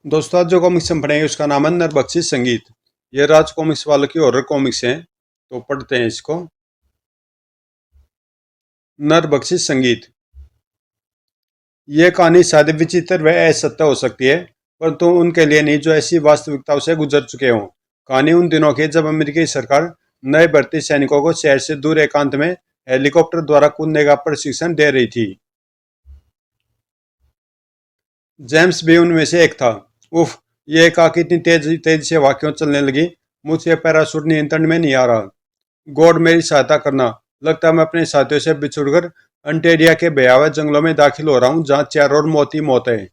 दोस्तों आज जो कॉमिक्स हम पढ़ेंगे उसका नाम है नरबक्षी संगीत। ये राज कॉमिक्स वालों की हॉरर कॉमिक्स हैं, तो पढ़ते हैं इसको। नरबक्षी संगीत। ये कहानी शायद विचित्र व असत्य हो सकती है, परंतु उनके लिए नहीं जो ऐसी वास्तविकताओं से गुजर चुके हों। कहानी उन दिनों की जब अमेरिकी सरकार नए भर्ती सैनिकों को शहर से दूर एकांत में हेलीकॉप्टर द्वारा कूदने का प्रशिक्षण दे रही थी। जेम्स भी उनमें से एक था। उफ, ये एकाकी इतनी तेज तेज से हवा क्यों चलने लगी? मुझसे पैराशूट नियंत्रण में नहीं आ रहा। गॉड मेरी सहायता करना। लगता है मैं अपने साथियों से बिछुड़कर अंटेरिया के भयावह जंगलों में दाखिल हो रहा हूँ, जहाँ चारों ओर मौत ही मौत है।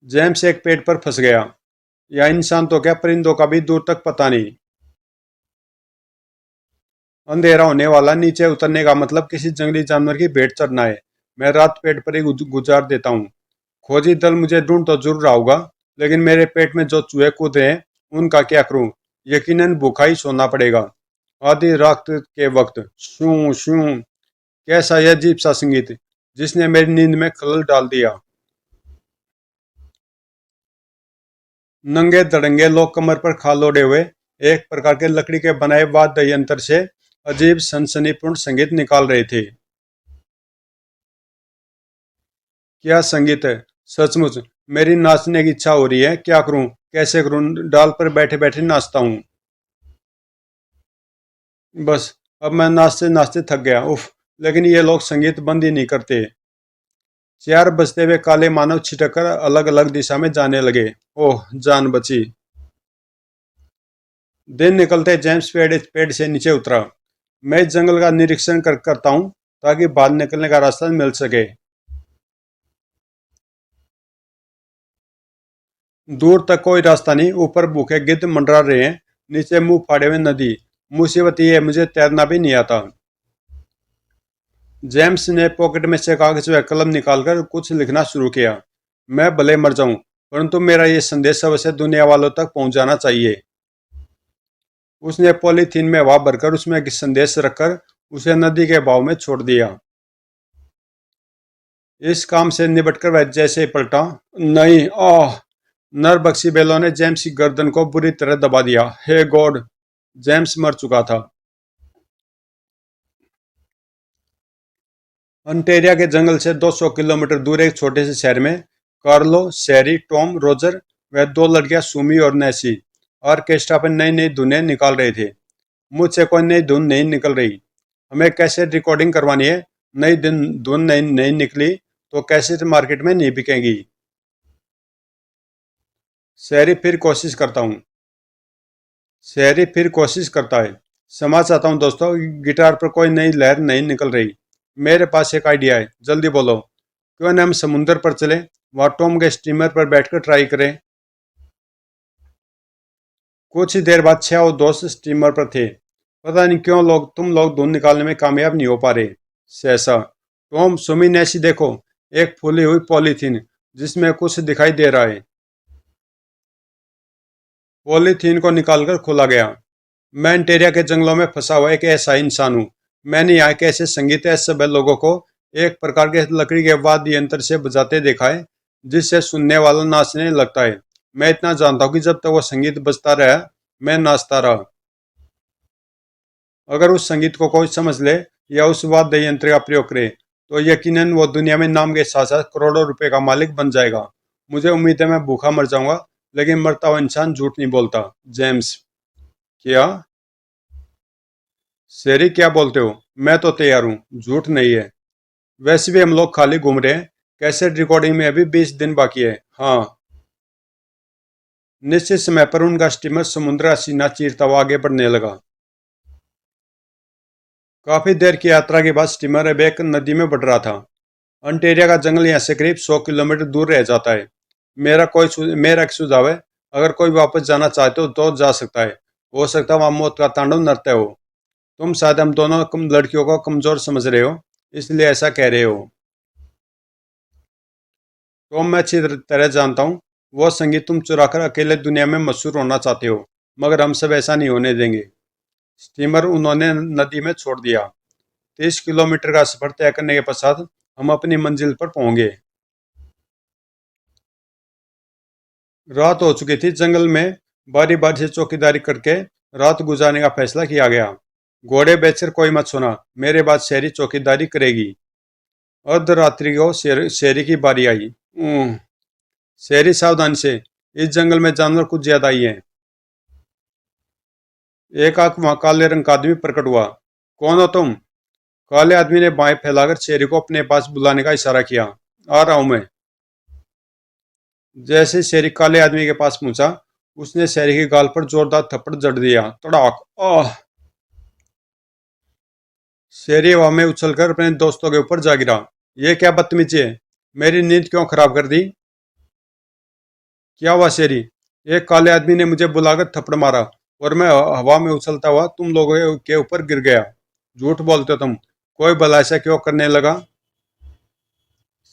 जेम्स एक पेड़ पर फंस गया। या इंसान तो क्या, परिंदों का भी दूर तक पता नहीं। अंधेरा होने वाला, नीचे उतरने का मतलब किसी जंगली जानवर की भेंट चढ़ना है। मैं रात पेड़ पर ही गुजार देता हूँ। खोजी दल मुझे ढूंढ तो जरूर रहा होगा, लेकिन मेरे पेट में जो चूहे कूद रहे हैं उनका क्या करूं? यकीनन भूखा ही सोना पड़ेगा। आधी रात के वक्त शू शू, कैसा यह अजीब सा संगीत जिसने मेरी नींद में खलल डाल दिया। नंगे धड़ंगे लोग कमर पर खाल ओढ़े हुए एक प्रकार के लकड़ी के बनाए वाद्य यंत्र से अजीब सनसनीपूर्ण संगीत निकाल रहे थे। क्या संगीत है! सचमुच मेरी नाचने की इच्छा हो रही है। क्या करूं, कैसे करूं? डाल पर बैठे बैठे नाचता हूं। बस, अब मैं नाचते नाचते थक गया। उफ, लेकिन ये लोग संगीत बंद ही नहीं करते। चार बजते हुए काले मानव छिटक कर अलग अलग दिशा में जाने लगे। ओह, जान बची। दिन निकलते जेम्स पेड़ से नीचे उतरा। मैं इस जंगल का निरीक्षण करता हूँ, ताकि बाहर निकलने का रास्ता मिल सके। दूर तक कोई रास्ता नहीं। ऊपर भूखे गिद्ध मंडरा रहे हैं, नीचे मुंह फाड़े हुए नदी। मुसीबत ये है, मुझे तैरना भी नहीं आता। जेम्स ने पॉकेट में से कागज व कलम निकालकर कुछ लिखना शुरू किया। मैं भले मर जाऊं, परंतु मेरा ये संदेश अवश्य दुनिया वालों तक पहुंच जाना चाहिए। उसने पॉलीथीन में हवा भरकर उसमें एक संदेश रखकर उसे नदी के बहाव में छोड़ दिया। इस काम से निबटकर वह जैसे ही पलटा, नहीं, आह! नरबक्सी बेलों ने जेम्स की गर्दन को बुरी तरह दबा दिया। हे गॉड! जेम्स मर चुका था। अंटेरिया के जंगल से 200 किलोमीटर दूर एक छोटे से शहर में कार्लो, शैरी, टॉम, रोजर व दो लड़कियां सुमी और नैसी ऑर्केस्ट्रा पर नई नई धुनें निकाल रहे थे। मुझसे कोई नई धुन नहीं निकल रही। हमें कैसेट रिकॉर्डिंग करवानी है। नई दिन धुन नहीं नहीं निकली तो कैसेट मार्केट में नहीं बिकेंगी। शहरी फिर कोशिश करता हूँ। शहरी फिर कोशिश करता है। क्षमा चाहता हूँ दोस्तों, गिटार पर कोई नई लहर नहीं निकल रही। मेरे पास एक आइडिया है, जल्दी बोलो। क्यों न हम समुंदर पर चले, वहाँ टॉम के स्टीमर पर बैठकर ट्राई करें। कुछ ही देर बाद छह और दोस्त स्टीमर पर थे। पता नहीं क्यों तुम लोग धुन निकालने में कामयाब नहीं हो पा रहे। सहसा टॉम, सुमी, नैसी देखो, एक फूली हुई पॉलीथीन जिसमें कुछ दिखाई दे रहा है। पॉलीथीन को निकालकर खोला गया। मैं इंटेरिया के जंगलों में फंसा हुआ एक ऐसा इंसान हूँ। मैंने यहाँ के ऐसे संगीत सभ्य लोगों को एक प्रकार के लकड़ी के वाद्य यंत्र से बजाते देखा है, जिससे सुनने वाला नाचने लगता है। मैं इतना जानता हूँ कि जब तक वो संगीत बजता रहा, मैं नाचता रहा। अगर उस संगीत को कोई समझ ले या उस वाद्य यंत्र का प्रयोग करे, तो यकीनन वो दुनिया में नाम के साथ साथ करोड़ों रुपए का मालिक बन जाएगा। मुझे उम्मीद है मैं भूखा मर जाऊंगा, लेकिन मरता हुआ इंसान झूठ नहीं बोलता। जेम्स। क्या? शेरी, क्या बोलते हो? मैं तो तैयार हूँ, झूठ नहीं है। वैसे भी हम लोग खाली घूम रहे हैं। कैसेट रिकॉर्डिंग में अभी 20 दिन बाकी है। हाँ। निश्चित समय पर उनका स्टीमर समुद्र का सीना चीरता हुआ आगे बढ़ने लगा। काफी देर की यात्रा के बाद स्टीमर अब एक नदी में बढ़ रहा था। अंटेरिया का जंगल यहाँ से करीब 100 किलोमीटर दूर रह जाता है। मेरा एक सुझाव है, अगर कोई वापस जाना चाहते हो तो जा सकता है। हो सकता है वहां मौत का तांडव नृत्य हो। तुम शायद हम दोनों लड़कियों को कमजोर समझ रहे हो, इसलिए ऐसा कह रहे हो। तो मैं अच्छी तरह जानता हूँ, वो संगीत तुम चुराकर अकेले दुनिया में मशहूर होना चाहते हो, मगर हम सब ऐसा नहीं होने देंगे। स्टीमर उन्होंने नदी में छोड़ दिया। 30 किलोमीटर का सफर तय करने के पश्चात हम अपनी मंजिल पर पहुंचे। रात हो चुकी थी। जंगल में बारी बारी से चौकीदारी करके रात गुजारने का फैसला किया गया। घोड़े बेचकर कोई मत सोना, मेरे बाद शेरी चौकीदारी करेगी। अर्धरात्रि को शेरी की बारी आई। शेरी सावधान से, इस जंगल में जानवर कुछ ज्यादा ही हैं। एक आंख वहां काले रंग का आदमी प्रकट हुआ। कौन हो तुम? काले आदमी ने बाएं फैलाकर शेरी को अपने पास बुलाने का इशारा किया। आ रहा हूं मैं। जैसे शेरी काले आदमी के पास पहुंचा, उसने शेरी के गाल पर जोरदार थप्पड़ जड़ दिया। तड़ाक! आह! शेरी हवा में उछलकर अपने दोस्तों के ऊपर जा गिरा। ये क्या बदतमीजी है? मेरी नींद क्यों खराब कर दी? क्या हुआ शेरी? एक काले आदमी ने मुझे बुलाकर थप्पड़ मारा और मैं हवा में उछलता हुआ तुम लोगों के ऊपर गिर गया। झूठ बोलते हो तुम। कोई भला ऐसा क्यों करने लगा?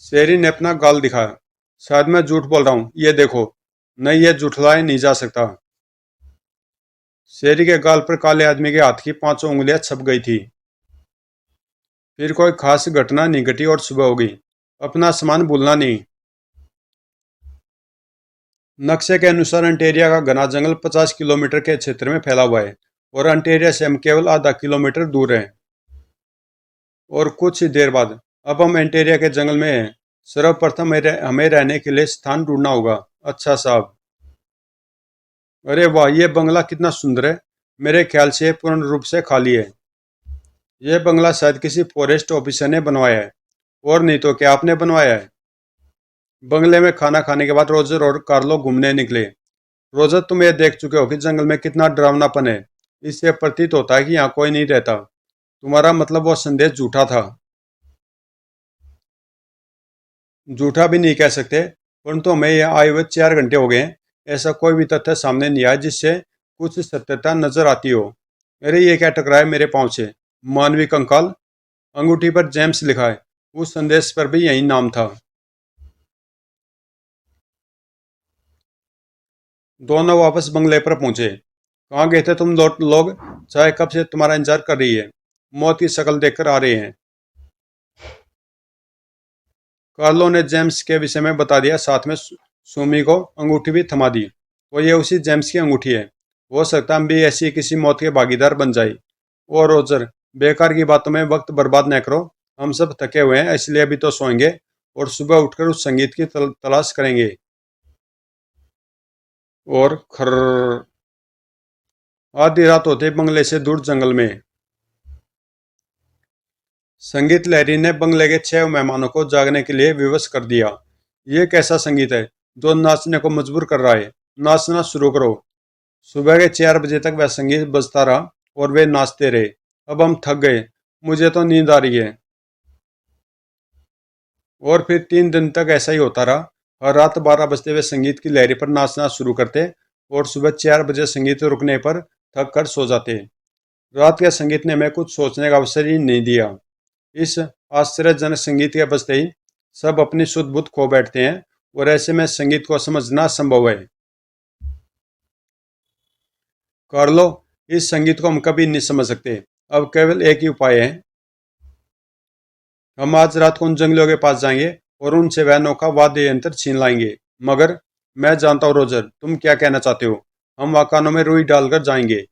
शेरी ने अपना गाल दिखाया। शायद मैं झूठ बोल रहा हूँ, ये देखो। नहीं, ये झूठलाया नहीं जा सकता। शेरी के गाल पर काले आदमी के हाथ की 5 उंगलियां छप गई थी। फिर कोई खास घटना नहीं घटी और सुबह हो गई। अपना सामान भूलना नहीं। नक्शे के अनुसार अंटेरिया का घना जंगल 50 किलोमीटर के क्षेत्र में फैला हुआ है और अंटेरिया से हम केवल आधा किलोमीटर दूर हैं। और कुछ ही देर बाद अब हम एंटेरिया के जंगल में हैं। सर्वप्रथम हमें रहने के लिए स्थान ढूंढना होगा। अच्छा साहब। अरे वाह, ये बंगला कितना सुंदर है। मेरे ख्याल से ये पूर्ण रूप से खाली है। ये बंगला शायद किसी फॉरेस्ट ऑफिसर ने बनवाया है। और नहीं तो क्या आपने बनवाया है? बंगले में खाना खाने के बाद रोजर और कार्लो घूमने निकले। रोजर, तुम ये देख चुके हो कि जंगल में कितना डरावनापन है। इससे प्रतीत होता है कि यहाँ कोई नहीं रहता। तुम्हारा मतलब वो संदेश झूठा था? झूठा भी नहीं कह सकते, परंतु हमें यहाँ आए हुए 4 घंटे हो गए हैं। ऐसा कोई भी तथ्य सामने नहीं आया जिससे कुछ सत्यता नजर आती हो। अरे ये क्या टकराया मेरे पाँव से? मानवीय कंकाल। अंगूठी पर जेम्स लिखा है। उस संदेश पर भी यही नाम था। दोनों वापस बंगले पर पहुंचे। कहाँ गए थे तुम लोग? चाय कब से तुम्हारा इंतजार कर रही है। मौत की शक्ल देखकर आ रहे हैं। कार्लो ने जेम्स के विषय में बता दिया, साथ में सुमी को अंगूठी भी थमा दी। तो ये उसी जेम्स की अंगूठी है। हो सकता हम भी ऐसी किसी मौत के भागीदार बन जाए। और रोजर, बेकार की बातों में वक्त बर्बाद न करो। हम सब थके हुए हैं, इसलिए अभी तो सोएंगे और सुबह उठकर उस संगीत की तलाश करेंगे। और खर आधी रात होते बंगले से दूर जंगल में संगीत लहरी ने बंगले के 6 मेहमानों को जागने के लिए विवश कर दिया। ये कैसा संगीत है जो नाचने को मजबूर कर रहा है? नाचना शुरू करो। सुबह के 4 बजे तक वह संगीत बजता रहा और वे नाचते रहे। अब हम थक गए। मुझे तो नींद आ रही है। और फिर 3 दिन तक ऐसा ही होता रहा। हर रात 12 बजते वे संगीत की लहरी पर नाचना शुरू करते और सुबह 4 बजे संगीत रुकने पर थक कर सो जाते। रात के संगीत ने हमें कुछ सोचने का अवसर ही नहीं दिया। इस आश्चर्यजनक संगीत के बजते ही सब अपनी शुद्ध बुद्ध खो बैठते हैं और ऐसे में संगीत को समझना संभव है। कार्लो, इस संगीत को हम कभी नहीं समझ सकते। अब केवल एक ही उपाय है। हम आज रात को उन जंगलियों के पास जाएंगे और उनसे वह अनोखा वाद्य यंत्र छीन लाएंगे। मगर मैं जानता हूँ रोजर, तुम क्या कहना चाहते हो। हम वहाँ कानों में रुई डालकर जाएंगे।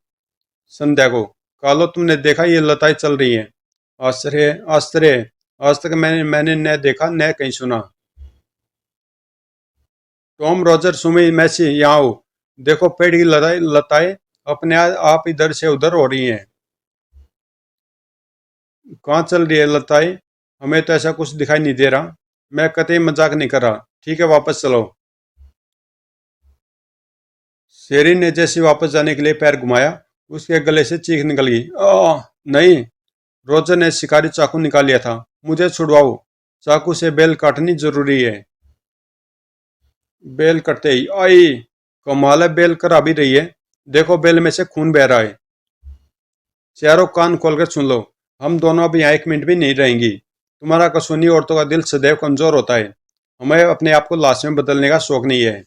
संध्या को, कालो, तुमने देखा ये लताएं चल रही हैं। आश्चर्य, आश्चर्य। आज तक मैंने न देखा न कहीं सुना। टॉम, रोजर, सुमी, मैसी, यहाँ आओ। देखो, पेड़ की लताएं लताएं अपने आप इधर से उधर हो रही हैं। कहाँ चल रही है लताएं? हमें तो ऐसा कुछ दिखाई नहीं दे रहा। मैं कतई मजाक नहीं कर रहा। ठीक है, वापस चलो। शेरी ने जैसे वापस जाने के लिए पैर घुमाया, उसके गले से चीख निकल गई। नहीं! रोजर ने शिकारी चाकू निकाल लिया था। मुझे छुड़वाओ। चाकू से बेल काटनी जरूरी है। बेल कटते ही आई! कमाल है, बेल करा भी रही है। देखो, बेल में से खून बह रहा है। चारों कान खोलकर सुन लो। हम दोनों अब यहाँ 1 मिनट भी नहीं रहेंगी। तुम्हारा कसूनी औरतों का दिल सदैव कमजोर होता है। हमें अपने आप को लाश में बदलने का शौक नहीं है।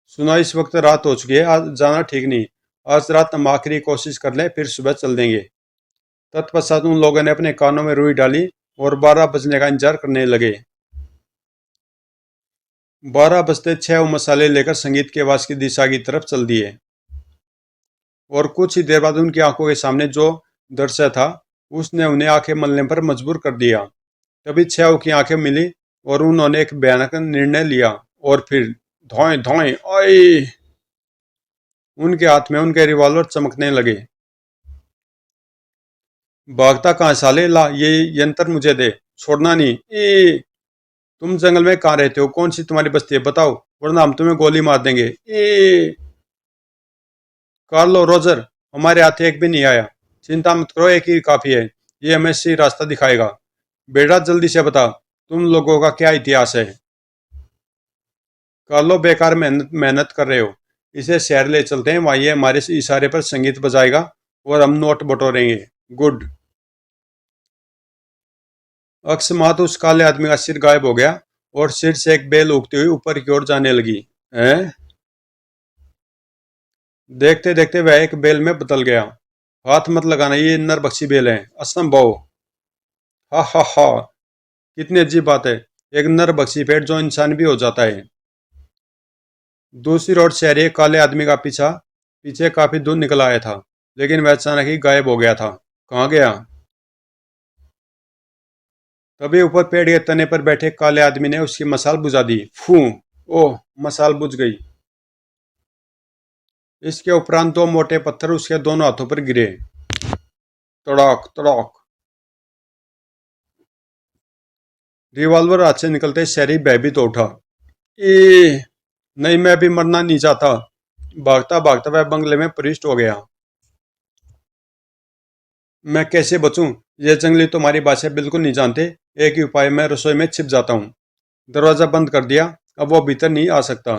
सुना, इस वक्त रात हो चुकी है। आज जाना ठीक नहीं। आज रात हम आखिरी कोशिश कर लें, फिर सुबह चल देंगे। तत्पश्चात उन लोगों ने अपने कानों में रुई डाली और 12 बजने का इंतजार करने लगे। 12 बजते 6 वो मसाले लेकर संगीत के आवाज की दिशा की तरफ चल दिए और कुछ ही देर बाद उनकी आंखों के सामने जो दृश्य था उसने उन्हें आंखें मलने पर मजबूर कर दिया। तभी छेव की आंखें मिली और उन्होंने एक भयानक निर्णय लिया और फिर धोएं धोएं ओए उनके हाथ में उनके रिवॉल्वर चमकने लगे। भागता कहाँ साले, ला ये यंत्र मुझे दे, छोड़ना नहीं। तुम जंगल में कहाँ रहते हो, कौन सी तुम्हारी बस्ती है बताओ, वरना हम तुम्हें गोली मार देंगे। कार्लो, रोजर, हमारे हाथ एक भी नहीं आया। चिंता मत करो, एक ही काफी है। ये हमें सही रास्ता दिखाएगा। बेटा जल्दी से बता, तुम लोगों का क्या इतिहास है। कार्लो, बेकार मेहनत मेहनत कर रहे हो। इसे शहर ले चलते हैं, वहां ये हमारे इशारे पर संगीत बजाएगा और हम नोट बटोरेंगे। गुड। अकस्मात उस काले आदमी का सिर गायब हो गया और सिर से एक बेल उगती हुई ऊपर की ओर जाने लगी। हैं? देखते देखते वह एक बेल में बदल गया। हाथ मत लगाना, ये नरबक्षी बेल है, असंभव। हा हा हा, कितनी अजीब बात है, एक नरबक्षी पेड़ जो इंसान भी हो जाता है। दूसरी ओर शहरी एक काले आदमी का पीछा पीछे काफी दूर निकल आया था, लेकिन वह अचानक ही गायब हो गया था। कहाँ गया? तभी ऊपर पेड़ के तने पर बैठे काले आदमी ने उसकी मसाल बुझा दी। फू। ओह, मसाल बुझ गई। इसके उपरांत दो मोटे पत्थर उसके दोनों हाथों पर गिरे। तड़ाक तड़ाक। रिवॉल्वर हाथ से निकलते शहरी भयभीत हो उठा। ए नहीं, मैं भी मरना नहीं चाहता। भागता भागता वह बंगले में प्रविष्ट हो गया। मैं कैसे बचूं? ये जंगली तुम्हारी भाषा बिल्कुल नहीं जानते। एक ही उपाय, मैं रसोई में छिप जाता हूँ। दरवाजा बंद कर दिया, अब वो भीतर नहीं आ सकता।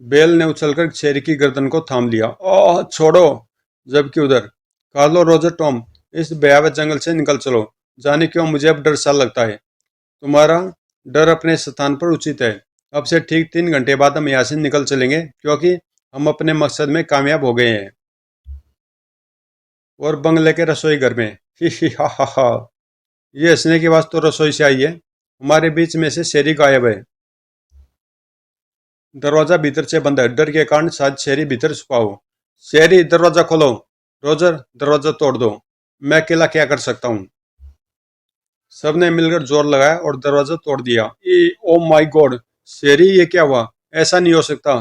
बेल ने उछलकर शेर की गर्दन को थाम लिया। ओह छोड़ो। जबकि उधर, कार्लो, रोजर, टॉम, इस भयावह जंगल से निकल चलो। जाने क्यों मुझे अब डर सा लगता है। तुम्हारा डर अपने स्थान पर उचित है। अब से ठीक 3 घंटे बाद हम यहाँ से निकल चलेंगे, क्योंकि हम अपने मकसद में कामयाब हो गए हैं। और बंगले के रसोई घर में ही हा हा हा, ये हंसने की आवाज तो रसोई से आई है। हमारे बीच में से शेरी गायब है। दरवाजा भीतर से बंद है, डर के कारण शायद शेरी भीतर छुपा हो। शेरी, दरवाजा खोलो। रोजर, दरवाजा तोड़ दो। मैं अकेला क्या कर सकता हूँ। सबने मिलकर जोर लगाया और दरवाजा तोड़ दिया। Oh my God. शेरी, ये क्या हुआ? ऐसा नहीं हो सकता।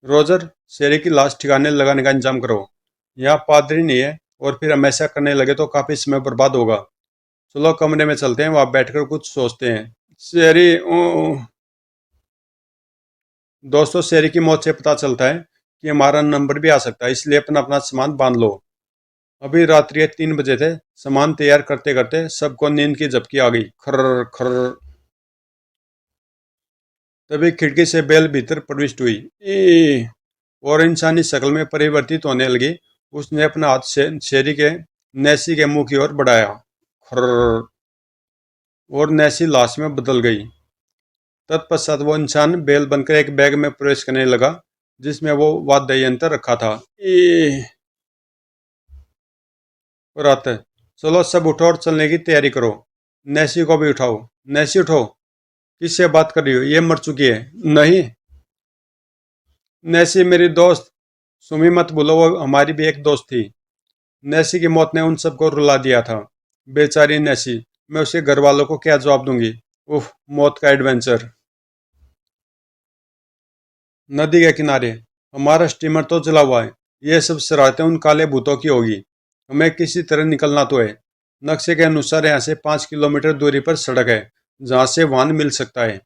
रोजर, शेरी की लाश ठिकाने लगाने का इंतजाम करो। यहाँ पादरी नहीं है और फिर हम ऐसा करने लगे तो काफी समय बर्बाद होगा। चलो कमरे में चलते हैं, वहां बैठकर कुछ सोचते हैं। शेरी, दोस्तों, शेरी की मौत से पता चलता है कि हमारा नंबर भी आ सकता है, इसलिए अपना अपना सामान बांध लो। अभी रात्रि 3 बजे थे। सामान तैयार करते करते सबको नींद की झपकी आ गई। खर्र खर्र। तभी खिड़की से बेल भीतर प्रविष्ट हुई। और इंसानी शक्ल में परिवर्तित होने लगी। उसने अपना हाथ से शेरी के नेसी के मुंह की ओर बढ़ाया। खर्र। और नेसी लाश में बदल गई। तत्पश्चात वो इंसान बेल बनकर एक बैग में प्रवेश करने लगा, जिसमें वो वाद्य यंत्र रखा था। और आता है, चलो सब उठो और चलने की तैयारी करो। नेसी को भी उठाओ। नेसी उठो। किससे बात कर रही हो, ये मर चुकी है। नहीं, नेसी मेरी दोस्त। सुमी मत भूलो, वो हमारी भी एक दोस्त थी। नेसी की मौत ने उन सबको रुला दिया था। बेचारी नेसी, मैं उसके घर वालों को क्या जवाब दूंगी। उफ, मौत का एडवेंचर। नदी के किनारे हमारा स्टीमर तो जला हुआ है। ये सब शरारतें उन काले भूतों की होगी। हमें किसी तरह निकलना तो है। नक्शे के अनुसार यहाँ से 5 किलोमीटर दूरी पर सड़क है, जहाँ से वाहन मिल सकता है।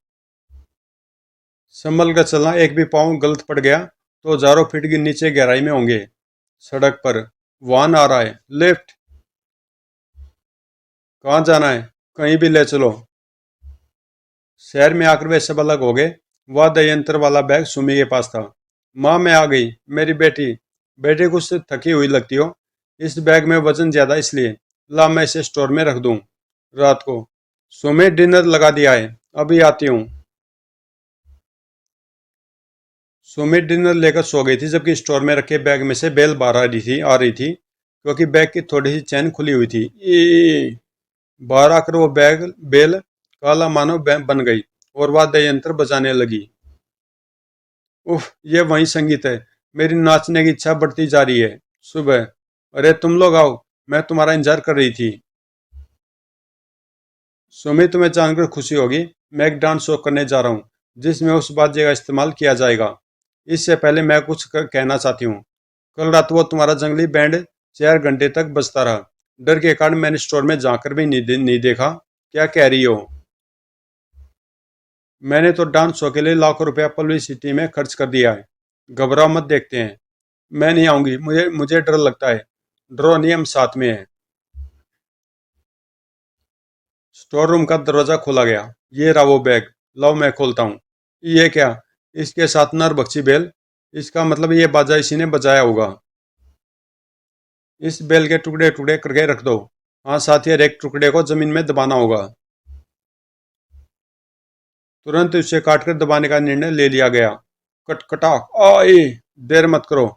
संभल कर चलना, एक भी पाँव गलत पड़ गया तो हजारों फीट की नीचे गहराई में होंगे। सड़क पर वाहन आ रहा है। लेफ्ट। कहाँ जाना है? कहीं भी ले चलो। शहर में आकर वे सब अलग हो गए। वाद्य यंत्र वाला बैग सुमी के पास था। माँ, मैं आ गई। मेरी बेटी। बेटी कुछ थकी हुई लगती हो। इस बैग में वजन ज्यादा, इसलिए ला मैं इसे स्टोर में रख दूं रात को। सुमी, डिनर लगा दिया है, अभी आती हूँ। सुमी डिनर लेकर सो गई थी, जबकि स्टोर में रखे बैग में से बेल बाहर आ रही थी, क्योंकि बैग की थोड़ी सी चैन खुली हुई थी। बाहर आकर वो बैग बेल काला मानव बन गई और वाद्य यंत्र बजाने लगी। उफ, ये वही संगीत है। मेरी नाचने की इच्छा बढ़ती जा रही है। सुबह, अरे तुम लोग आओ, मैं तुम्हारा इंतजार कर रही थी। सुमित, तुम्हें जानकर खुशी होगी, मैं एक डांस शो करने जा रहा हूँ जिसमें उस वाद्य का इस्तेमाल किया जाएगा। इससे पहले मैं कुछ कहना चाहती हूँ। कल रात वो तुम्हारा जंगली बैंड 4 घंटे तक बजता रहा। डर के कारण मैंने स्टोर में जाकर भी नहीं देखा। क्या कह रही हो? मैंने तो डांस शो के लिए लाखों रुपया पब्लिसिटी में खर्च कर दिया है। घबराओ मत, देखते हैं। मैं नहीं आऊंगी, मुझे मुझे डर लगता है। डरो नहीं, हम साथ में हैं। स्टोर रूम का दरवाजा खोला गया। ये रहा वो बैग। लाओ मैं खोलता हूँ। ये क्या? इसके साथ नरबक्षी बेल। इसका मतलब ये बाजा इसी ने बजाया होगा। इस बेल के टुकड़े टुकड़े करके रख दो। हाँ, साथ ही हर एक टुकड़े को जमीन में दबाना होगा। तुरंत उसे काटकर दबाने का निर्णय ले लिया गया। कटकटाक आए। देर मत करो।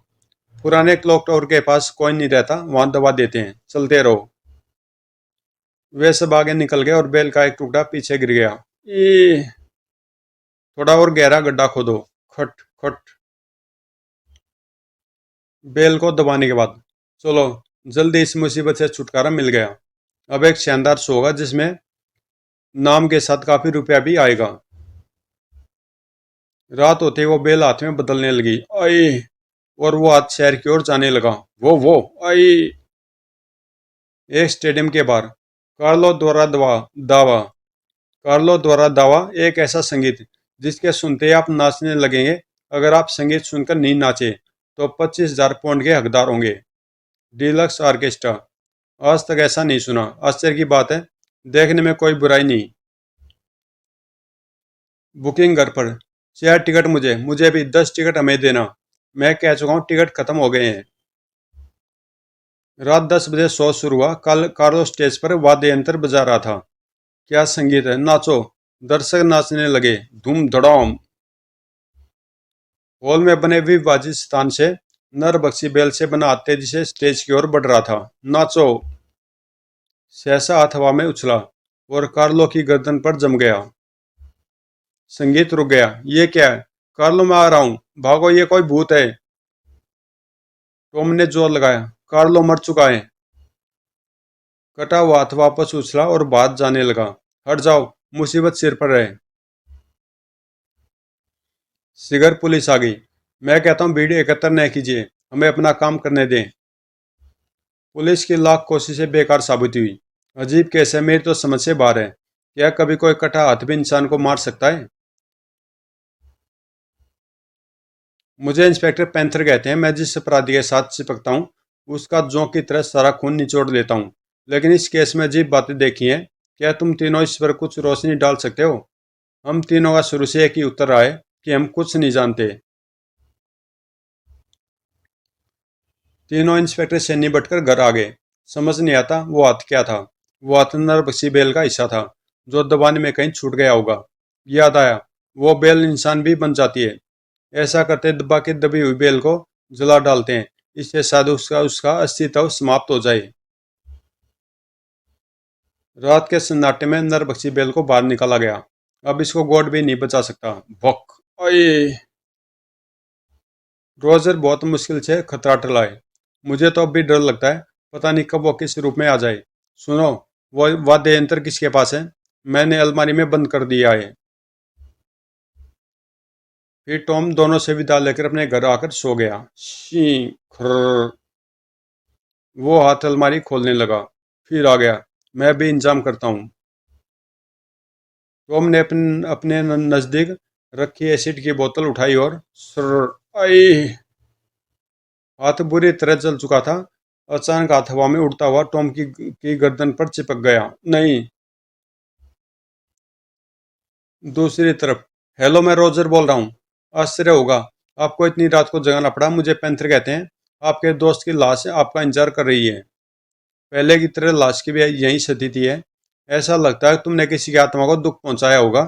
पुराने क्लॉक टावर के पास कोई नहीं रहता, वहां दबा देते हैं। चलते रहो। वे सब आगे निकल गए और बेल का एक टुकड़ा पीछे गिर गया। ई, थोड़ा और गहरा गड्ढा खोदो। खट खट। बेल को दबाने के बाद चलो, जल्दी इस मुसीबत से छुटकारा मिल गया। अब एक शानदार शो होगा जिसमें नाम के साथ काफी रुपया भी आएगा। रात होते ही वो बेल हाथ में बदलने लगी। आई। और वो हाथ शहर की ओर जाने लगा। वो आई। एक स्टेडियम के बाहर। कार्लो द्वारा दावा। कार्लो द्वारा दावा, एक ऐसा संगीत जिसके सुनते ही आप नाचने लगेंगे। अगर आप संगीत सुनकर नहीं नाचे तो 25,000 पाउंड के हकदार होंगे। Deluxe orchestra. आज तक ऐसा नहीं सुना। आश्चर्य की बात है। देखने में कोई बुराई नहीं। बुकिंग घर पर। 4 टिकट मुझे, मुझे भी 10 टिकट हमें देना। मैं कह चुका हूँ, टिकट खत्म हो गए हैं। रात 10 बजे शो शुरू हुआ। कार्लो स्टेज पर वाद्य यंत्र बजा रहा था। क्या संगीत है! नाचो। दर्शक नाचने लगे। धूम धड़ाम। हॉल में बने विभाजित स्थान से नरबक्षी बेल से बना हाथ तेजी से स्टेज की ओर बढ़ रहा था। नाचो। सहसा हाथ हवा में उछला और कार्लो की गर्दन पर जम गया। संगीत रुक गया। ये क्या है? कार्लो, मैं आ रहा हूं। भागो, ये कोई भूत है। टॉम ने जोर लगाया। कार्लो मर चुका है। कटा हुआ हाथ वापस उछला और बात जाने लगा। हट जाओ, मुसीबत सिर पर है। सिगर पुलिस आ गई। मैं कहता हूँ, भीड़ एकत्र न कीजिए, हमें अपना काम करने दें। पुलिस की लाख कोशिशें बेकार साबित हुई। अजीब केस है, मेरी तो समझ से बाहर है। क्या कभी कोई कटा हाथ भी इंसान को मार सकता है? मुझे इंस्पेक्टर पैंथर कहते हैं। मैं जिस अपराधी के साथ चिपकता हूँ उसका जोंक की तरह सारा खून निचोड़ लेता हूँ। लेकिन इस केस में अजीब बातें देखी हैं। क्या तुम तीनों इस पर कुछ रोशनी डाल सकते हो? हम तीनों का शुरू से एक ही उत्तर रहा है कि हम कुछ नहीं जानते। तीनों इंस्पेक्टर से निबट कर घर आ गए। समझ नहीं आता वो हाथ क्या था। वो हाथ नरबक्षी बेल का हिस्सा था जो दबाने में कहीं छूट गया होगा। याद आया, वो बेल इंसान भी बन जाती है। ऐसा करते दबा के दबी हुई बेल को जला डालते हैं। इससे शायद उसका उसका अस्तित्व समाप्त हो जाए। रात के सन्नाटे में नरबक्षी बेल को बाहर निकाला गया। अब इसको गॉड भी नहीं बचा सकता। भौक। ओए। रोजर बहुत मुश्किल से खतरा टलाए। मुझे तो अब भी डर लगता है, पता नहीं कब वो किस रूप में आ जाए। सुनो, वो वाद्य यंत्र किसके पास है? मैंने अलमारी में बंद कर दिया है। फिर टॉम दोनों से विदा लेकर अपने घर आकर सो गया। शी खर्र। वो हाथ अलमारी खोलने लगा। फिर आ गया। मैं भी इंतजाम करता हूँ। टॉम ने अपने नजदीक रखी एसिड की बोतल उठाई और सर। आई। हाथ बुरी तरह जल चुका था। अचानक हाथ हवा में उड़ता हुआ टॉम की गर्दन पर चिपक गया। नहीं। दूसरी तरफ। हेलो, मैं रोजर बोल रहा हूँ। आश्चर्य होगा, आपको इतनी रात को जगाना पड़ा। मुझे पैंथर कहते हैं। आपके दोस्त की लाश आपका इंतजार कर रही है। पहले की तरह लाश की भी यही स्थिति है। ऐसा लगता है तुमने किसी की आत्मा को दुख पहुंचाया होगा,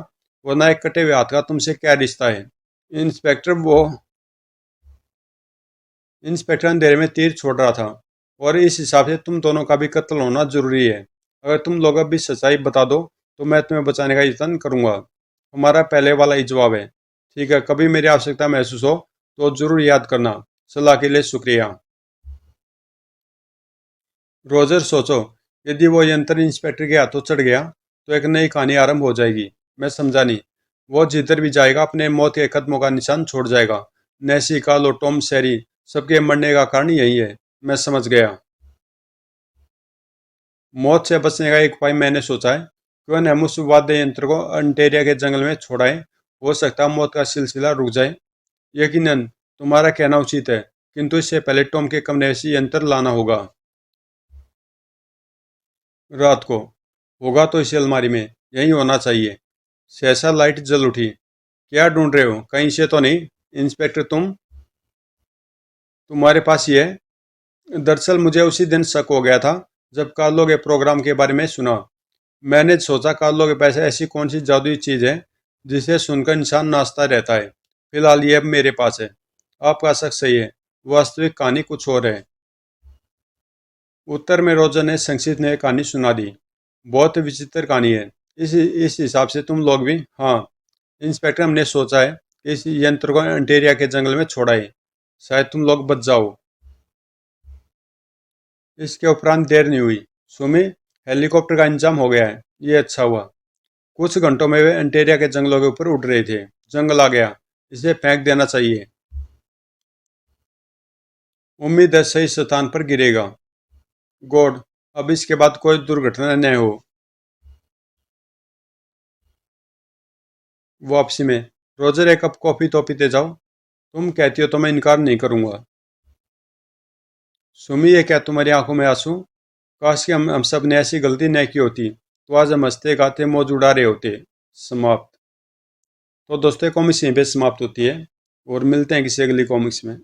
वरना एक कटे हुए हाथ का तुमसे क्या रिश्ता है? इंस्पेक्टर वो इंस्पेक्टर अंधेरे में तीर छोड़ रहा था। और इस हिसाब से तुम दोनों का भी कत्ल होना जरूरी है। अगर तुम लोग अभी सच्चाई बता दो तो मैं तुम्हें बचाने का यत्न करूंगा। हमारा पहले वाला ही जवाब है। ठीक है, कभी मेरी आवश्यकता महसूस हो तो जरूर याद करना। सलाह के लिए शुक्रिया। रोजर सोचो, यदि वो यंत्र इंस्पेक्टर के हाथों चढ़ गया तो एक नई कहानी आरंभ हो जाएगी। मैं समझा नहीं। वो जिधर भी जाएगा अपने मौत के कदमों का निशान छोड़ जाएगा। नेसी, कार्लो, टॉम, शेरी, सबके मरने का कारण यही है। मैं समझ गया। मौत से बचने का एक उपाय मैंने सोचा है। क्यों न हम उस वाद्य यंत्र को अंटेरिया के जंगल में छोड़ाएं। हो सकता है मौत का सिलसिला रुक जाए। यकीनन तुम्हारा कहना उचित है, किंतु इससे पहले टॉम के कमरे से यंत्र लाना होगा। रात को होगा तो इसी अलमारी में यही होना चाहिए। सहसा लाइट जल उठी। क्या ढूंढ रहे हो? कहीं से तो नहीं? इंस्पेक्टर तुम्हारे पास ही है। दरअसल मुझे उसी दिन शक हो गया था जब कार्लो के प्रोग्राम के बारे में सुना। मैंने सोचा कार्लो के पास ऐसी कौन सी जादुई चीज है जिसे सुनकर इंसान नाचता रहता है। फिलहाल ये अब मेरे पास है। आपका शक सही है, वास्तविक कहानी कुछ और है। उत्तर में रोजर ने संक्षिप्त में कहानी सुना दी। बहुत विचित्र कहानी है। इस हिसाब से तुम लोग भी। हाँ इंस्पेक्टर, हमने सोचा है कि इस यंत्र को अंटेरिया के जंगल में छोड़ाए। शायद तुम लोग बच जाओ। इसके उपरांत देर नहीं हुई। सुमी, हेलीकॉप्टर का इंतजाम हो गया है। ये अच्छा हुआ। कुछ घंटों में वे अंटेरिया के जंगलों के ऊपर उड़ रहे थे। जंगल आ गया, इसे फेंक देना चाहिए। उम्मीद है सही स्थान पर गिरेगा। गॉड, अब इसके बाद कोई दुर्घटना न हो। वापसी में रोजर, एक कप कॉफी तो पीते जाओ। तुम कहती हो तो मैं इनकार नहीं करूंगा। सुमी, ये क्या तुम्हारी आंखों में आंसू? काश कि हम सब ने ऐसी गलती न की होती तो आज हम हंसते गाते मौज उड़ा रहे होते। समाप्त। तो दोस्तों कॉमिक्स यहीं पे समाप्त होती है और मिलते हैं किसी अगली कॉमिक्स में।